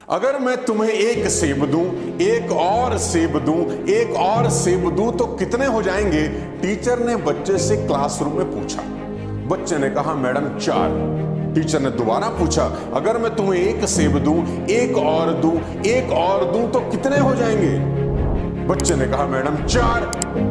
अगर मैं तुम्हें एक सेब दूं, एक और सेब दूं, एक और सेब दूं तो कितने हो जाएंगे? टीचर ने बच्चे से क्लासरूम में पूछा। बच्चे ने कहा मैडम 4। टीचर ने दोबारा पूछा, अगर मैं तुम्हें एक सेब दूं, एक और दूं, एक और दूं तो कितने हो जाएंगे? बच्चे ने कहा मैडम 4।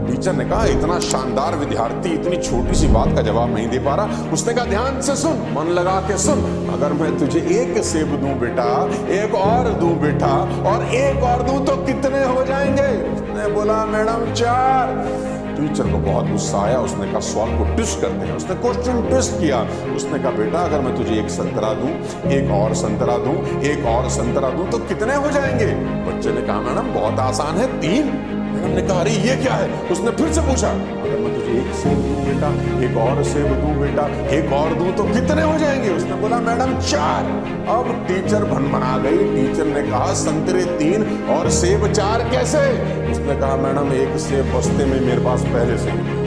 टीचर ने कहा इतना शानदार विद्यार्थी इतनी छोटी सी बात का जवाब नहीं दे पा रहा। उसने कहा ध्यान से सुन, मन लगा के सुन, अगर मैं तुझे एक सेब दूं बेटा, एक और दूं बेटा, और एक और दूं तो कितने हो जाएंगे? उसने बोला मैडम 4। टीचर को बहुत गुस्सा आया। उसने कहा सवाल को ट्विस्ट करते हैं। उसने क्वेश्चन ट्विस्ट किया। उसने कहा बेटा अगर मैं तुझे एक संतरा दूं, एक और संतरा दूं, एक और संतरा दूं तो कितने हो जाएंगे? बच्चे ने कहा मैडम बहुत आसान है, 3। मैडम ने कहा अरे ये क्या है? उसने फिर से पूछा, अगर मैं तुझे एक सेब दूं बेटा, एक और सेब दूं बेटा, एक और दूं तो कितने हो जाएंगे? उसने बोला मैडम 4। अब टीचर भनभना गई। टीचर ने कहा संतरे 3 और सेब 4 कैसे? उसने कहा मैडम एक सेब बस्ते में मेरे पास पहले से ही।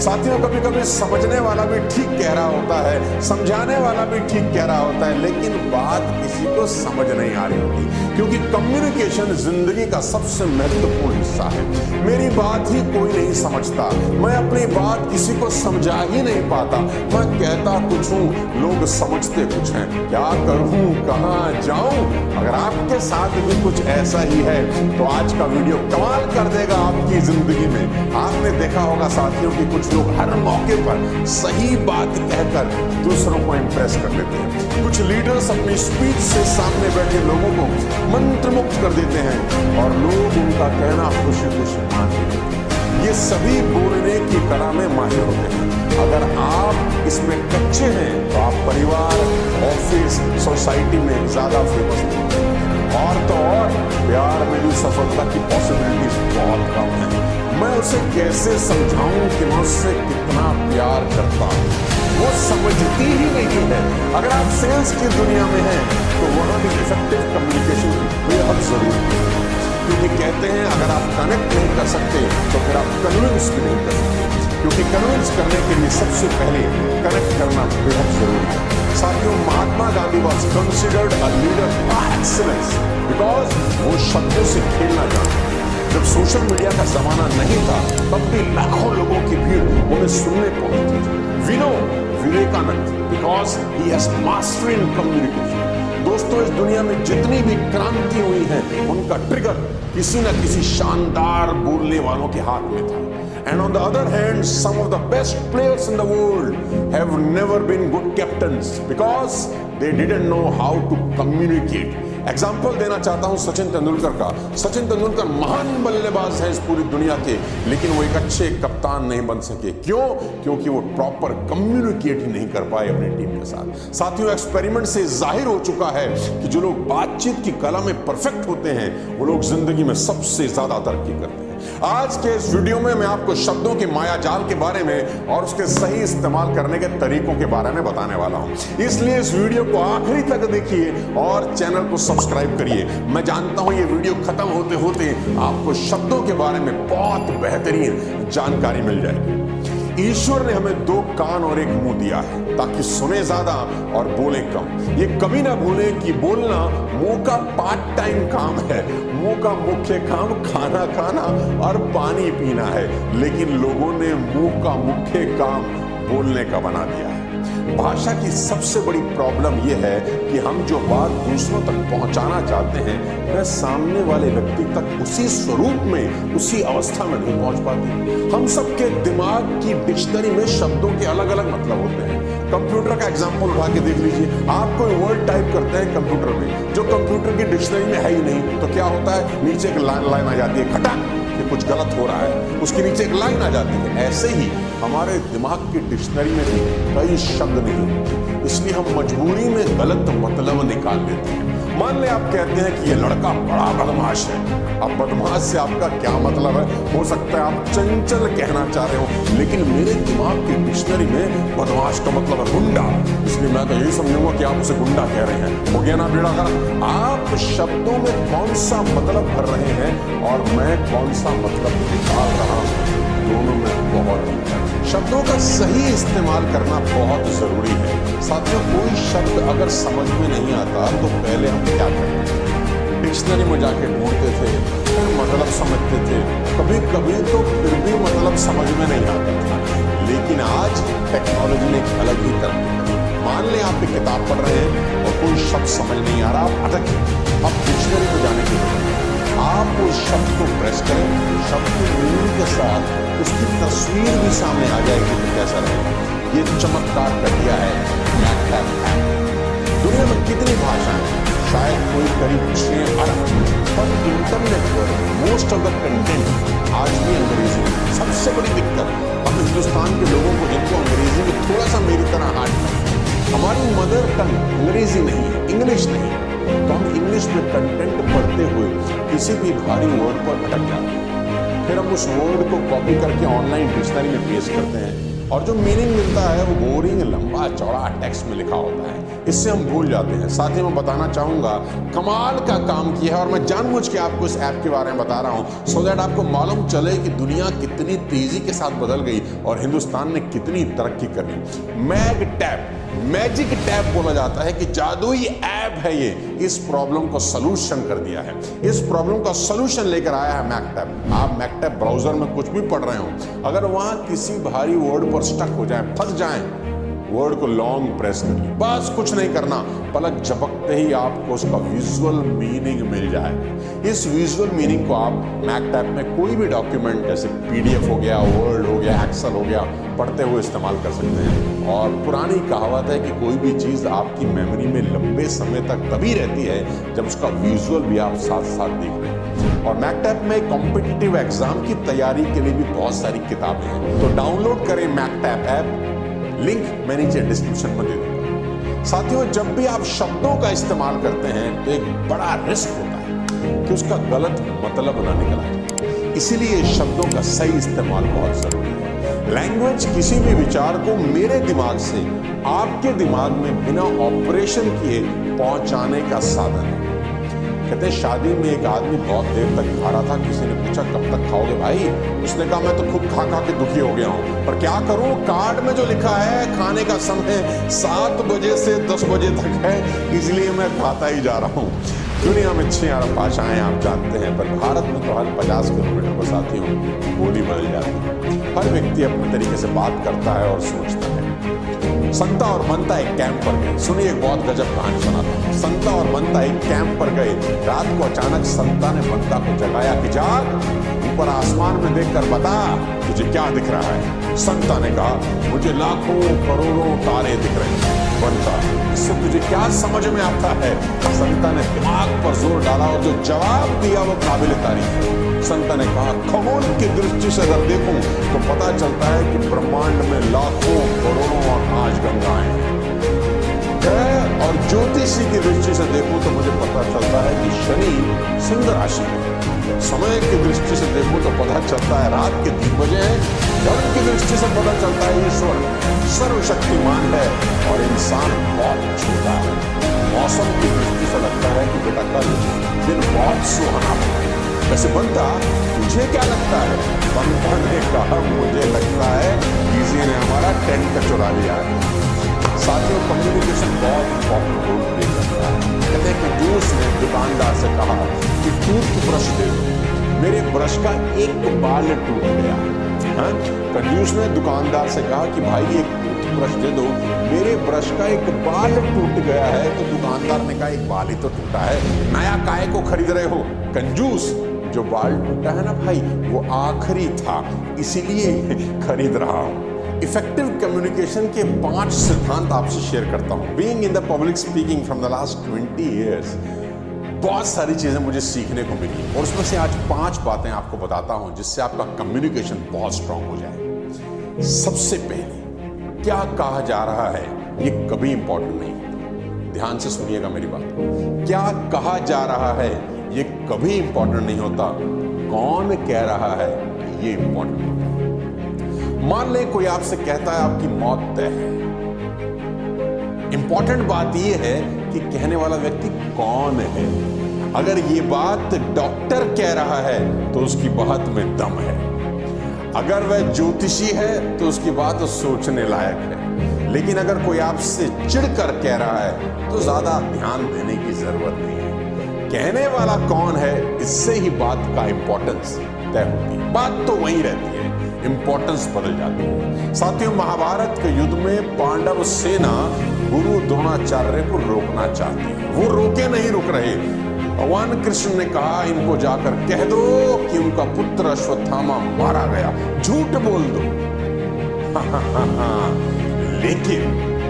साथियों कभी कभी समझने वाला भी ठीक कह रहा होता है, समझाने वाला भी ठीक कह रहा होता है, लेकिन बात किसी को समझ नहीं आ रही होती, क्योंकि कम्युनिकेशन जिंदगी का सबसे महत्वपूर्ण हिस्सा है। मेरी बात ही कोई नहीं समझता, मैं अपनी बात किसी को समझा ही नहीं पाता। मैं कहता कुछ हूँ, लोग समझते कुछ हैं। क्या करूँ, कहाँ जाऊँ? अगर आपके साथ भी कुछ ऐसा ही है तो आज का वीडियो कमाल कर देगा आपकी जिंदगी में। आपने देखा होगा साथियों की कुछ लोग हर मौके पर सही बात कहकर दूसरों को इंप्रेस कर लेते हैं। कुछ लीडर्स अपनी स्पीच से सामने बैठे लोगों को मंत्रमुग्ध कर देते हैं और लोग उनका कहना खुशी खुशी मान लेते हैं। ये सभी बोलने की कला में माहिर होते हैं। अगर आप इसमें कच्चे हैं तो आप परिवार, ऑफिस, सोसाइटी में ज्यादा फेमस होंगे। और तो और प्यार में भी सफलता की पॉसिबिलिटीज बहुत कम है। मैं उसे कैसे समझाऊं कि मैं उससे कितना प्यार करता हूं? वो समझती ही नहीं है। अगर आप सेल्स की दुनिया में हैं तो वहां भी इफेक्टिव कम्युनिकेशन की बेहद जरूरी है, क्योंकि कहते हैं अगर आप कनेक्ट नहीं कर सकते तो फिर आप कन्विंस भी नहीं कर सकते, क्योंकि कन्विंस करने के लिए सबसे पहले कनेक्ट करना बेहद जरूरी है। साथियों Mahatma Gandhi was considered a leader by excellence because वो शब्दों से खेलना जानते थे। जब सोशल मीडिया का जमाना नहीं था तब भी लाखों लोगों की भीड़ उन्हें सुनने पहुंचती थी। We know Vivekananda because he has mastery in communication. दोस्तों इस दुनिया में जितनी भी क्रांति हुई है उनका ट्रिगर किसी न किसी शानदार बोलने वालों के हाथ में था। And on the other hand, some of the best players in the world have never been good captains because they didn't know how to communicate. Example देना चाहता हूं सचिन तेंदुलकर का। सचिन तेंदुलकर महान बल्लेबाज है इस पूरी दुनिया के, लेकिन वो एक अच्छे कप्तान नहीं बन सके। क्यों? क्योंकि वो प्रॉपर कम्युनिकेट ही नहीं कर पाए अपनी टीम के साथ। साथियों एक्सपेरिमेंट से जाहिर हो चुका है कि जो लोग बातचीत की कला में परफेक्ट होते हैं वो लोग जिंदगी में सबसे ज्यादा तरक्की करते हैं। आज के इस वीडियो में मैं आपको शब्दों के माया जाल के बारे में और उसके सही इस्तेमाल करने के तरीकों के बारे में बताने वाला हूं। इसलिए इस वीडियो को आखिरी तक देखिए और चैनल को सब्सक्राइब करिए। मैं जानता हूं ये वीडियो खत्म होते होते आपको शब्दों के बारे में बहुत बेहतरीन जानकारी मिल जाएगी। ईश्वर ने हमें 2 कान और 1 मुंह दिया है ताकि सुने ज्यादा और बोले कम। ये कभी ना भूलें कि बोलना मुंह का पार्ट टाइम काम है। मुंह का मुख्य काम खाना खाना और पानी पीना है, लेकिन लोगों ने मुंह का मुख्य काम बोलने का बना दिया है। भाषा की सबसे बड़ी प्रॉब्लम यह है कि हम जो बात दूसरों तक पहुंचाना चाहते हैं वह सामने वाले व्यक्ति तक उसी स्वरूप में, उसी अवस्था में नहीं पहुंच पाती। हम सबके दिमाग की डिक्शनरी में शब्दों के अलग अलग मतलब होते हैं। कंप्यूटर का एग्जांपल उठा के देख लीजिए। आप कोई वर्ड टाइप करते हैं कंप्यूटर में, जो कंप्यूटर की डिक्शनरी में है ही नहीं, तो क्या होता है? नीचे एक लाइन आ जाती है, खटा कि कुछ गलत हो रहा है, उसके नीचे एक लाइन आ जाती है। ऐसे ही हमारे दिमाग की डिक्शनरी में भी कई शब्द नहीं होते, इसलिए हम मजबूरी में गलत मतलब निकाल देते हैं। मान ले आप कहते हैं कि ये लड़का बड़ा बदमाश है। अब बदमाश से आपका क्या मतलब है? हो सकता है आप चंचल कहना चाह रहे हो, लेकिन मेरे दिमाग की डिक्शनरी में बदमाश का मतलब है गुंडा, इसलिए मैं तो यही समझूंगा कि आप उसे गुंडा कह रहे हैं। हो गया ना बेड़ा गर्क? आप शब्दों में कौन सा मतलब भर रहे हैं और मैं कौन सा मतलब निकाल रहा हूं, दोनों में बहुत अंतर है। शब्दों का सही इस्तेमाल करना बहुत जरूरी है। साथियों कोई शब्द अगर समझ में नहीं आता तो पहले हम क्या करें? डिक्शनरी में जाके ढूंढते थे, फिर मतलब समझते थे, कभी कभी तो फिर भी मतलब समझ में नहीं आता था। लेकिन आज टेक्नोलॉजी ने एक अलग ही तरक्की की। मान लें आप एक किताब पढ़ रहे हैं और कोई शब्द समझ नहीं आ रहा, आप अटक गए, अब डिक्शनरी में जाने की जरूरत है। आप उस शब्द को प्रेस करें, शब्द की मीनिंग के साथ उसकी तस्वीर भी सामने आ जाएगी तो कैसा रहेगा। ये चमत्कार कर दिया है मैकटैप ऐप। दुनिया में कितनी भाषाएं हैं? शायद कोई करीब 6 अरब, पर इंटरनेट पर मोस्ट ऑफ द कंटेंट आज भी अंग्रेजी में। सबसे बड़ी दिक्कत हम हिंदुस्तान के लोगों को, जिनको अंग्रेजी में थोड़ा सा मेरी तरह हार्ड है, हमारी मदर टंग अंग्रेजी नहीं है, इंग्लिश नहीं है, तो हम इंग्लिश में कंटेंट पढ़ते हुए किसी भी भारी वर्ड पर अटक जाते हैं। फिर हम उस वर्ड को कॉपी करके ऑनलाइन डिक्शनरी में पेस्ट करते हैं और जो मीनिंग मिलता है वो बोरिंग, लंबा चौड़ा टेक्स्ट में लिखा होता है। इससे हम भूल जाते हैं। साथ ही मैं बताना चाहूंगा, कमाल का काम किया है और मैं जानबूझ के आपको इस ऐप के बारे में बता रहा हूं सो दैट आपको मालूम चले कि दुनिया कितनी तेजी के साथ बदल गई और हिंदुस्तान ने कितनी तरक्की कर ली। मैगटैप, मैजिक टैप बोला जाता है कि जादुई ऐप है ये। इस प्रॉब्लम को सलूशन कर दिया है, इस प्रॉब्लम का सलूशन लेकर आया है मैकटैप। आप मैकटैप ब्राउजर में कुछ भी पढ़ रहे हो, अगर वहां किसी भारी वर्ड पर स्टक हो जाए, फंस जाए, वर्ड को लॉन्ग प्रेस करिए, बस कुछ नहीं करना, पलक झपकते ही आपको उसका विजुअल मीनिंग मिल जाए। इस विजुअल मीनिंग को आप मैकटैप में कोई भी डॉक्यूमेंट जैसे पीडीएफ हो गया, वर्ड हो गया, एक्सेल हो गया, पढ़ते हुए इस्तेमाल कर सकते हैं। और पुरानी कहावत है कि कोई भी चीज आपकी मेमोरी में लंबे समय तक तभी रहती है जब उसका विजुअल भी आप साथ साथ देख रहे हैं। और मैकटैप में कॉम्पिटिटिव एग्जाम की तैयारी के लिए भी बहुत सारी किताबें हैं, तो डाउनलोड करें मैकटैप ऐप, लिंक मैं नीचे डिस्क्रिप्शन में दे दूंगा। साथियों, जब भी आप शब्दों का इस्तेमाल करते हैं तो एक बड़ा रिस्क होता है कि उसका गलत मतलब ना निकल आए, इसीलिए शब्दों का सही इस्तेमाल बहुत जरूरी है। लैंग्वेज किसी भी विचार को मेरे दिमाग से आपके दिमाग में बिना ऑपरेशन किए पहुंचाने का साधन है। कहते हैं शादी में एक आदमी बहुत देर तक खा रहा था, किसी ने पूछा कब तक खाओगे भाई? उसने कहा मैं तो खूब खा खा के दुखी हो गया हूं, पर क्या करूं, कार्ड में जो लिखा है खाने का समय 7 बजे से 10 बजे तक है, इसलिए मैं खाता ही जा रहा हूं। दुनिया में 6 अरब भाषाएं आप जानते हैं, पर भारत में तो हर 50 किलोमीटर पर साथियों बोली बदल जाती है। हर व्यक्ति अपने तरीके से बात करता है और सोचता है। संता और मनता एक कैंप पर गए। सुनिए, एक बहुत गजब कहानी सुनाता हूं। संता और मनता एक कैंप पर गए। रात को अचानक संता ने मनता को जगाया कि जाग, ऊपर आसमान में देखकर बता तुझे क्या दिख रहा है। संता ने कहा मुझे लाखों करोड़ों तारे दिख रहे हैं। मनता, इससे तुझे क्या समझ में आता है? संता ने दिमाग पर जोर डाला और जो जवाब दिया वो काबिल तारीफ है। संता ने कहा खगोल की दृष्टि से अगर देखूं तो पता चलता है कि ब्रह्मांड में लाखों करोड़ों आकाशगंगाएं हैं। और ज्योतिषी की दृष्टि से देखूं तो मुझे पता चलता है कि शनि सिंह राशि है। समय की दृष्टि से देखूं तो पता चलता है रात के 3 बजे है। धर्म की दृष्टि से पता चलता है ईश्वर सर्वशक्तिमान है और इंसान बहुत छोटा है। मौसम की दृष्टि से लगता है कि बेटा कल दिन बहुत सुहाना है। वैसे बनता, तुझे क्या लगता है? बनता ने कहा मुझे लगता है किसी ने हमारा टेंट चुरा लिया है। साथियों, कम्युनिकेशन बहुत इंपॉर्टेंट रोल प्ले करता है। कहते हैं कंजूस ने दुकानदार से कहा कि टूथब्रश दे दो, मेरे ब्रश का एक बाल टूट गया। हाँ? कंजूस ने दुकानदार से कहा कि भाई एक टूथब्रश दे दो, मेरे ब्रश का एक बाल टूट गया है। तो दुकानदार ने कहा एक बाल ही तो टूटा है, नया काहे को खरीद रहे हो? कंजूस, जो बाल टूटा है ना भाई वो आखिरी था, इसीलिए खरीद रहा हूं। इफेक्टिव कम्युनिकेशन के 5 सिद्धांत आपसे शेयर करता हूं। Being in the public speaking from the last 20 years, बहुत सारी चीजें मुझे सीखने को मिली और उसमें से आज 5 बातें आपको बताता हूं जिससे आपका कम्युनिकेशन बहुत स्ट्रांग हो जाए। सबसे पहले, क्या कहा जा रहा है ये कभी इंपॉर्टेंट नहीं। ध्यान से सुनिएगा मेरी बात। क्या कहा जा रहा है ये कभी इंपॉर्टेंट नहीं होता, कौन कह रहा है ये इंपॉर्टेंट होता है। मान ले कोई आपसे कहता है आपकी मौत तय है। इंपॉर्टेंट बात यह है कि कहने वाला व्यक्ति कौन है। अगर ये बात डॉक्टर कह रहा है तो उसकी बात में दम है। अगर वह ज्योतिषी है तो उसकी बात सोचने लायक है। लेकिन अगर कोई आपसे चिढ़कर कह रहा है तो ज्यादा ध्यान देने की जरूरत नहीं है। कहने वाला कौन है इससे ही बात का इंपॉर्टेंस तय होती है। बात तो वही रहती है, इंपॉर्टेंस बदल जाती है। साथियों, महाभारत के युद्ध में पांडव सेना गुरु द्रोणाचार्य को रोकना चाहती है। वो रोके नहीं रुक रहे। भगवान कृष्ण ने कहा, इनको जाकर कह दो कि उनका पुत्र अश्वत्थामा मारा गया, झूठ बोल दो। लेकिन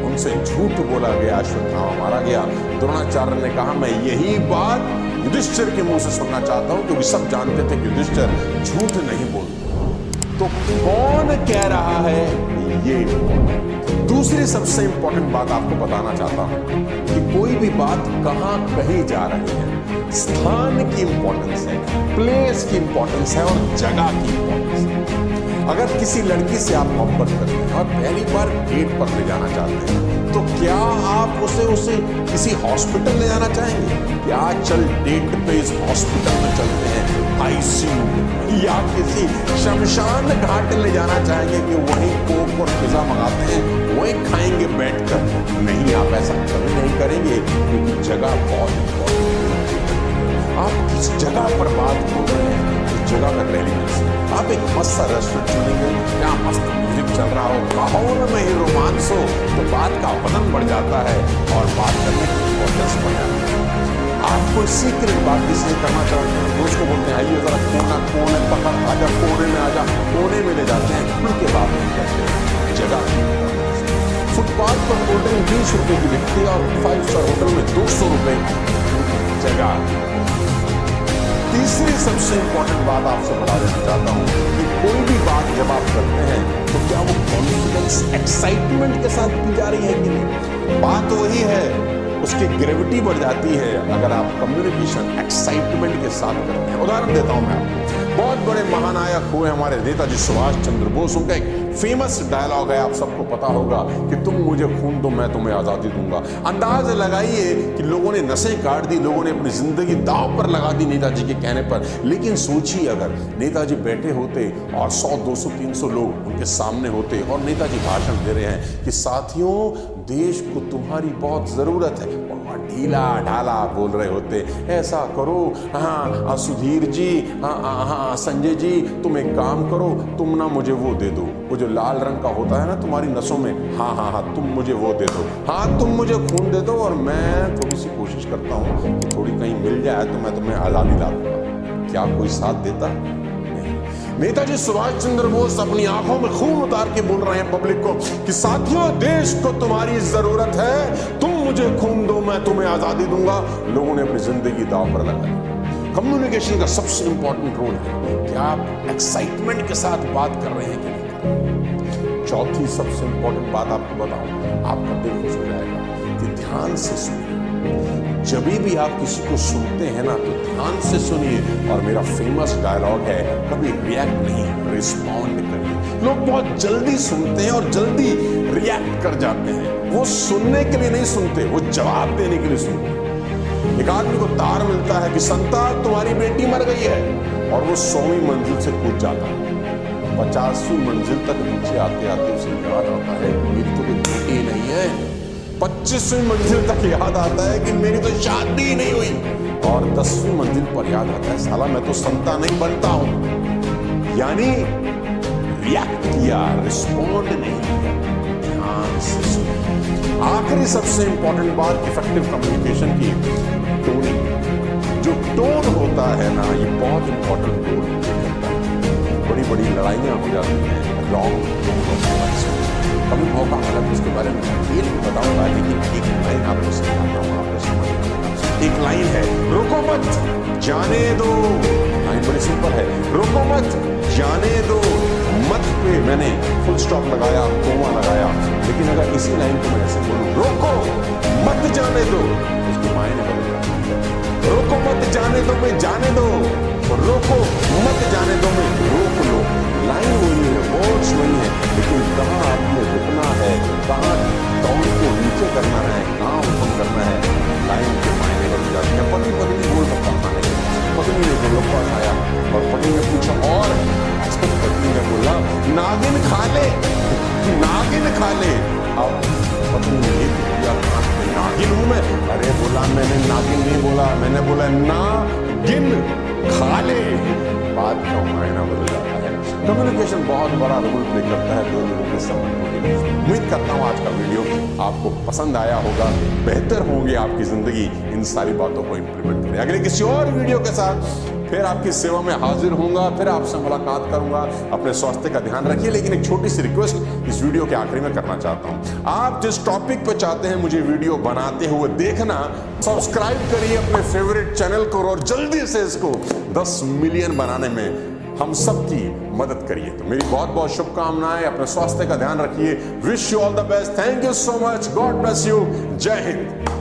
उनसे झूठ बोला गया, अश्वत्थामा मारा गया। द्रोणाचार्य ने कहा, मैं यही बात युधिष्ठिर के मुंह से सुनना चाहता हूं, क्योंकि सब जानते थे कि युधिष्ठिर झूठ नहीं बोलते। तो कौन कह रहा है ये? दूसरी सबसे इंपॉर्टेंट बात आपको बताना चाहता हूं कि कोई भी बात कहां कही जा रही है, स्थान की इंपॉर्टेंस है, प्लेस की इंपॉर्टेंस है और जगह की इंपॉर्टेंस है। अगर किसी लड़की से आप मोहब्बत करते हैं और पहली बार डेट पर ले जाना चाहते हैं, तो क्या आप उसे किसी हॉस्पिटल ले जाना चाहेंगे? क्या चल डेट पे इस हॉस्पिटल में चलते हैं, आईसीयू, या किसी शमशान घाट ले जाना चाहेंगे कि वहीं कोक और पिज्जा मंगाते हैं, वहीं खाएंगे बैठकर? नहीं, आप ऐसा कभी नहीं करेंगे, क्योंकि जगह बहुत इंपॉर्टेंट है। आप किस जगह पर बात कर रहे हैं, उस जगह का रेलिवेंस। आप एक मस्त सा रेस्टोरेंट चुनेंगे, क्या मस्त म्यूजिक चल रहा हो, माहौल में ही रोमांस हो, तो बात का वजन बढ़ जाता है और बात करने की इंपॉर्टेंस बढ़ जाती है। आप कोई सीक्रेट बात किसी से करना चाहते हैं, दोस्त को बोलते हैं, आइए जरा कोने पकड़, आजा कोने में, आजा कोने में ले जाते हैं, खुल के बात नहीं करते। जगह फुटपाथ पर कोल्ड ड्रिंक 20 रुपए की बिकती है और 5 स्टार होटल में 200 रुपए। जगह। तीसरी सबसे इंपॉर्टेंट बात आपसे बता देना चाहता हूं कि कोई भी बात जब आप करते हैं तो क्या वो कॉन्फिडेंस, एक्साइटमेंट के साथ की जा रही है कि नहीं? बात वही है, उसकी ग्रेविटी बढ़ जाती है अगर आप कम्युनिकेशन एक्साइटमेंट के साथ करते हैं। उदाहरण देता हूं मैं आपको। बहुत बड़े महानायक हुए हमारे नेताजी सुभाष चंद्र बोस। उनका एक फेमस डायलॉग है, आप सबको पता होगा, कि तुम मुझे खून दो मैं तुम्हें आजादी दूंगा। अंदाज लगाइए कि लोगों ने नसें काट दी, लोगों ने अपनी जिंदगी दांव पर लगा दी नेताजी के कहने पर। लेकिन सोचिए, अगर नेताजी बैठे होते और 100, 200, 300 लोग उनके सामने होते और नेताजी भाषण दे रहे हैं कि साथियों, देश को तुम्हारी बहुत जरूरत है, और ढीला ढाला बोल रहे होते, ऐसा करो, हाँ सुधीर जी, हाँ संजय जी, तुम एक काम करो, तुम ना मुझे वो दे दो, वो जो लाल रंग का होता है ना तुम्हारी नसों में, हाँ तुम मुझे वो दे दो, हाँ तुम मुझे खून दे दो, और मैं थोड़ी सी कोशिश करता हूँ कि थोड़ी कहीं मिल जाए तो मैं तुम्हें आजादी ला दूंगा। क्या कोई साथ देता? नेताजी सुभाष चंद्र बोस अपनी आंखों में खून उतार के बोल रहे हैं पब्लिक को कि साथियों, देश को तुम्हारी जरूरत है, तुम मुझे खून दो मैं तुम्हें आजादी दूंगा। लोगों ने अपनी जिंदगी दांव पर लगाई। कम्युनिकेशन का सबसे इंपॉर्टेंट रोल है कि आप एक्साइटमेंट के साथ बात कर रहे हैं कि नहीं कर रहे। चौथी सबसे इंपॉर्टेंट बात आपको बताऊं, आपका दिल खुश हो जाएगा कि ध्यान से सुनिए। जब भी आप किसी को सुनते हैं ना, तो ध्यान से सुनिए। और मेरा फेमस डायलॉग है, कभी रिएक्ट नहीं, रिस्पॉन्ड करिए। लोग बहुत जल्दी सुनते हैं और जल्दी रिएक्ट कर जाते हैं। वो सुनने के लिए नहीं सुनते, वो जवाब देने के लिए सुनते हैं। एक आदमी को तार मिलता है कि संता तुम्हारी बेटी मर गई है, और वो 100वीं मंजिल से कूद जाता है। 50वीं मंजिल तक नीचे आते आते उसे याद आता है कि मेरी तो कोई बेटी नहीं है। 25वीं मंजिल तक याद आता है कि मेरी तो शादी ही नहीं हुई, और 10वीं मंजिल पर याद आता है साला मैं तो संता नहीं बनता हूं। यानी रिएक्ट किया, रिस्पॉन्ड नहीं किया, ध्यान से सुना। आखिरी सबसे इंपॉर्टेंट बात इफेक्टिव कम्युनिकेशन की, टोनिंग। जो टोन होता है ना, ये बहुत इंपॉर्टेंट रोल करता है। बड़ी बड़ी लड़ाइयां हो जाती हैं रॉन्ग टोन ऑफ वॉइस। कभी मौका मिला तो उसके बारे में डिटेल में बताऊंगा, लेकिन एक लाइन आपको सिखाता हूँ, आपको समझ। एक लाइन है, रुको मत जाने दो। लाइन बड़ी सिंपल है, रुको मत जाने दो। मत पे मैंने फुल स्टॉप लगाया, कोमा लगाया, लेकिन अगर इसी लाइन को मैं ऐसे बोलूं, रोको मत जाने दो, उसके मायने बदल जाते हैं। रोको मत जाने दो में जाने दो, रोको मत जाने दो में रोक लो। लाइन वही है, वर्ड्स वही है, लेकिन कहाँ आपको रुकना है, कहाँ टोन को नीचे करना है, कहाँ ऊपर करना है, लाइन के मायने बदल जाते हैं। पति पत्नी बोल सकता खाने के, पत्नी ने गोलक पास आया और पति ने पूछा, और पत्नी ने बोला नागिन खा ले, नागिन खा ले। अब पत्नी ने ये किया, नागिन हूं मैं? अरे बोला मैंने नागिन नहीं बोला, मैंने बोला ना, गिन खा ले। बात का मायना बदल जाता है। कम्युनिकेशन बहुत बड़ा रोल प्ले करता है दो लोगों के संबंधों के बीच। उम्मीद करता हूँ आज का वीडियो आपको पसंद आया होगा, बेहतर होंगे आपकी जिंदगी इन सारी बातों को इंप्लीमेंट करें। अगले किसी और वीडियो के साथ फिर आपकी सेवा में हाजिर होऊंगा, फिर आपसे मुलाकात करूंगा। अपने स्वास्थ्य का ध्यान रखिए। लेकिन एक छोटी सी रिक्वेस्ट इस वीडियो के आखिरी में करना चाहता हूं। आप जिस टॉपिक पे चाहते हैं मुझे वीडियो बनाते हुए देखना, सब्सक्राइब करिए अपने फेवरेट चैनल को और जल्दी से इसको 10 मिलियन बनाने में हम सबकी मदद करिए। तो मेरी बहुत बहुत शुभकामनाएं। अपने स्वास्थ्य का ध्यान रखिए। Wish you all the best. Thank you so much. God bless you. जय हिंद।